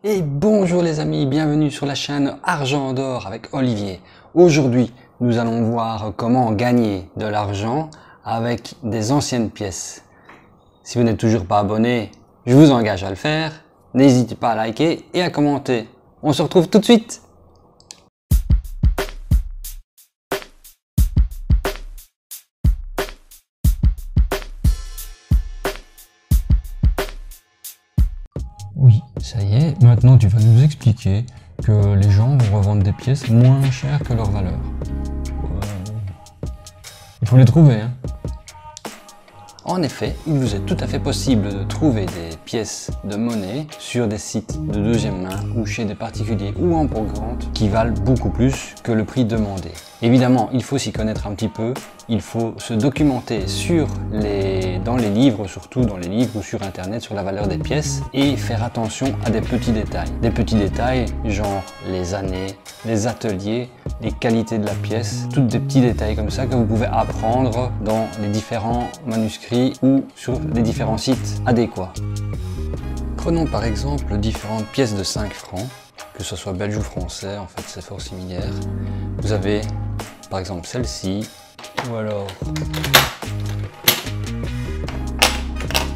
Et bonjour les amis, bienvenue sur la chaîne Argent d'Or avec Olivier. Aujourd'hui, nous allons voir comment gagner de l'argent avec des anciennes pièces. Si vous n'êtes toujours pas abonné, je vous engage à le faire. N'hésitez pas à liker et à commenter. On se retrouve tout de suite. Oui, ça y est, maintenant tu vas nous expliquer que les gens vont revendre des pièces moins chères que leur valeur. Il faut les trouver, hein. En effet, il vous est tout à fait possible de trouver des pièces de monnaie sur des sites de deuxième main ou chez des particuliers ou en brocante qui valent beaucoup plus que le prix demandé. Évidemment, il faut s'y connaître un petit peu, il faut se documenter dans les livres, surtout dans les livres ou sur internet sur la valeur des pièces et faire attention à des petits détails. Des petits détails genre les années, les ateliers, les qualités de la pièce, tous des petits détails comme ça que vous pouvez apprendre dans les différents manuscrits ou sur les différents sites adéquats. Prenons par exemple différentes pièces de 5 francs, que ce soit belge ou français, en fait c'est fort similaire. Vous avez par exemple celle-ci, ou alors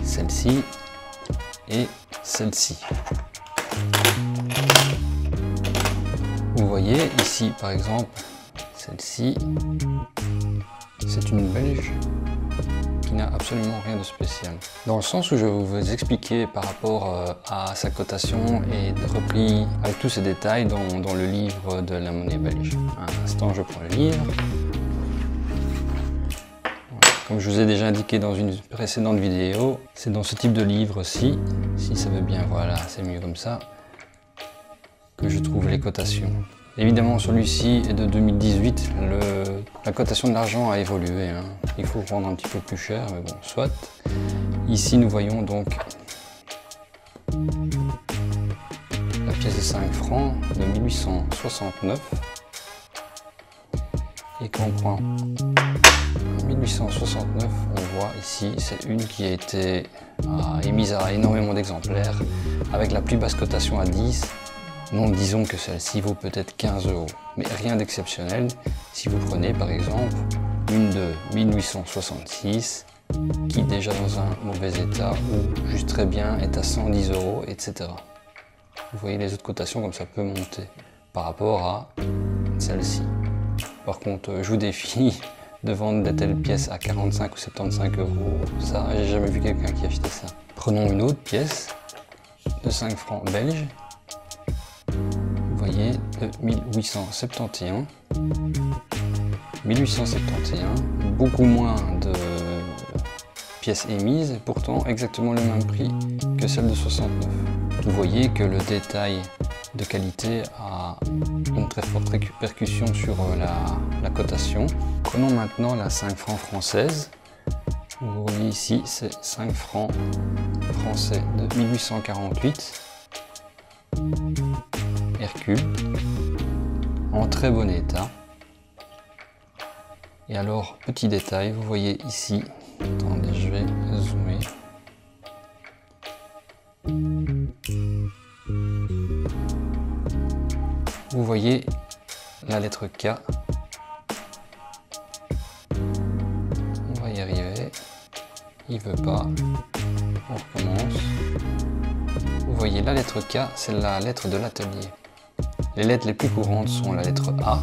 celle-ci et celle-ci. Vous voyez ici par exemple celle-ci, c'est une belge qui n'a absolument rien de spécial. Dans le sens où je vais vous expliquer par rapport à sa cotation et repris avec tous ces détails dans le livre de la monnaie belge. Un instant, je prends le livre. Comme je vous ai déjà indiqué dans une précédente vidéo, c'est dans ce type de livre-ci, si ça veut bien, voilà, c'est mieux comme ça, que je trouve les cotations. Évidemment, celui-ci est de 2018, la cotation de l'argent a évolué, hein. Il faut prendre un petit peu plus cher, mais bon, soit. Ici, nous voyons donc la pièce de 5 francs de 1869. Et quand on prend 1869, on voit ici, c'est une qui a été émise à énormément d'exemplaires, avec la plus basse cotation à 10. Donc disons que celle-ci vaut peut-être 15 €, mais rien d'exceptionnel. Si vous prenez par exemple une de 1866, qui est déjà dans un mauvais état, ou juste très bien est à 110 €, etc. Vous voyez les autres cotations comme ça peut monter par rapport à celle-ci. Par contre, je vous défie de vendre de telles pièces à 45 ou 75 €. Ça, j'ai jamais vu quelqu'un qui achetait ça. Prenons une autre pièce de 5 francs belges. Vous voyez, de 1871. 1871, beaucoup moins de pièces émises, et pourtant exactement le même prix que celle de 69. Vous voyez que le détail de qualité a une très forte répercussion sur la cotation. Prenons maintenant la 5 francs française. Vous voyez ici, c'est 5 francs français de 1848. Hercule, en très bon état. Et alors, petit détail, vous voyez ici, attendez, je vais zoomer. Vous voyez la lettre K. On va y arriver. Il veut pas. On recommence. Vous voyez la lettre K, c'est la lettre de l'atelier. Les lettres les plus courantes sont la lettre A,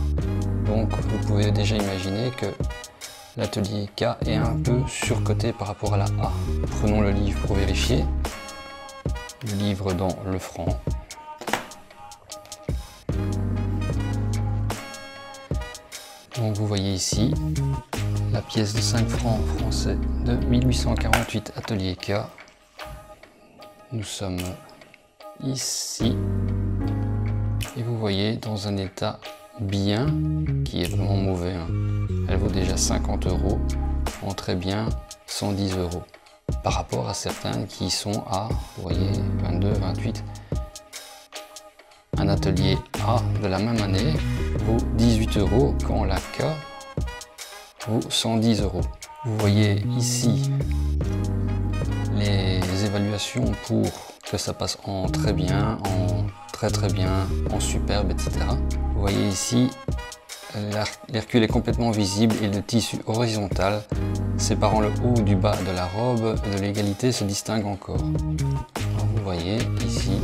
donc vous pouvez déjà imaginer que l'atelier K est un peu surcoté par rapport à la A. Prenons le livre pour vérifier. Le livre dans le franc. Donc vous voyez ici la pièce de 5 francs français de 1848 atelier K. Nous sommes ici. Et vous voyez dans un état bien, qui est vraiment mauvais, hein. Elle vaut déjà 50 €, en très bien 110 €. Par rapport à certaines qui sont à, vous voyez, 22, 28. Un atelier A de la même année vaut 18 € quand la K vaut 110 €. Vous voyez ici les évaluations pour que ça passe en très bien, en très bien, en superbe, etc. Vous voyez ici, l'Hercule est complètement visible et le tissu horizontal séparant le haut du bas de la robe de l'égalité se distingue encore. Alors vous voyez ici,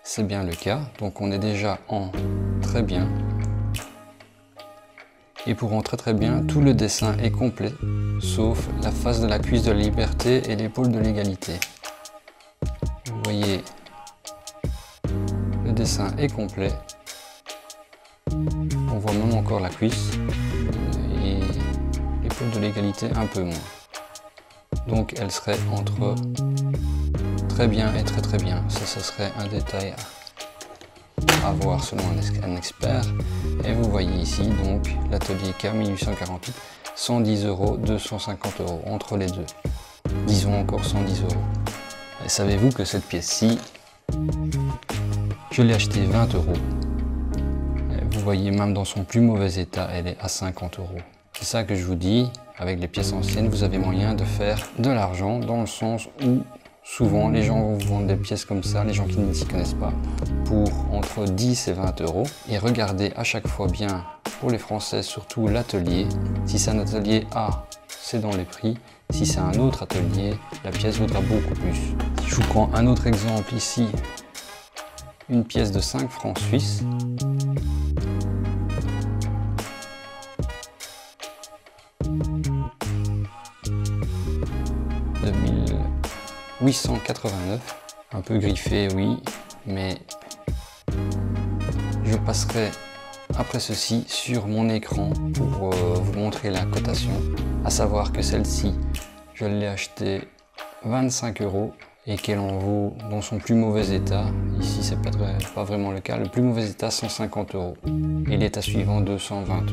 c'est bien le cas, donc on est déjà en très bien. Et pour rentrer très bien, tout le dessin est complet, sauf la face de la cuisse de la liberté et l'épaule de l'égalité. Vous voyez, le dessin est complet. On voit même encore la cuisse et l'épaule de l'égalité un peu moins. Donc elle serait entre très bien et très très bien. Ça, ce serait un détail à voir selon un expert. Et vous voyez ici donc l'atelier K 1848, 110 €, 250 € entre les deux. Disons encore 110 €. Et savez-vous que cette pièce-ci, je l'ai achetée 20 €. Vous voyez, même dans son plus mauvais état, elle est à 50 €. C'est ça que je vous dis, avec les pièces anciennes, vous avez moyen de faire de l'argent dans le sens où souvent les gens vont vous vendre des pièces comme ça, les gens qui ne s'y connaissent pas, pour entre 10 et 20 €. Et regardez à chaque fois bien, pour les Français, surtout l'atelier. Si c'est un atelier A, c'est dans les prix. Si c'est un autre atelier, la pièce vaudra beaucoup plus. Si je vous prends un autre exemple ici, une pièce de 5 francs suisses. De 1889, un peu griffé, oui, mais je passerai après ceci sur mon écran pour vous montrer la cotation, à savoir que celle-ci, je l'ai achetée 25 € et qu'elle en vaut dans son plus mauvais état. Ici, c'est pas vraiment le cas. Le plus mauvais état, 150 € et l'état suivant, 220 €.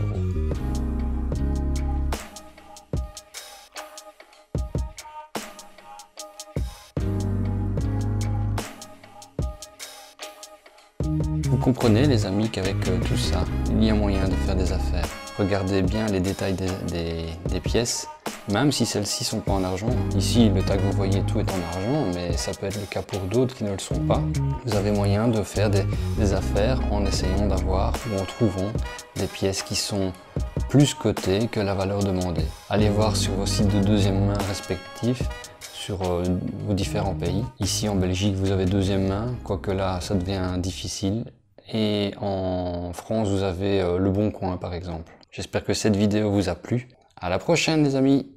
Vous comprenez les amis qu'avec tout ça, il y a moyen de faire des affaires. Regardez bien les détails des pièces, même si celles-ci sont pas en argent. Ici, le tag, vous voyez, tout est en argent, mais ça peut être le cas pour d'autres qui ne le sont pas. Vous avez moyen de faire des affaires en essayant d'avoir ou en trouvant des pièces qui sont plus cotées que la valeur demandée. Allez voir sur vos sites de deuxième main respectifs, sur vos différents pays. Ici en Belgique, vous avez deuxième main, quoique là, ça devient difficile. Et en France, vous avez Le Bon Coin, par exemple. J'espère que cette vidéo vous a plu. À la prochaine, les amis!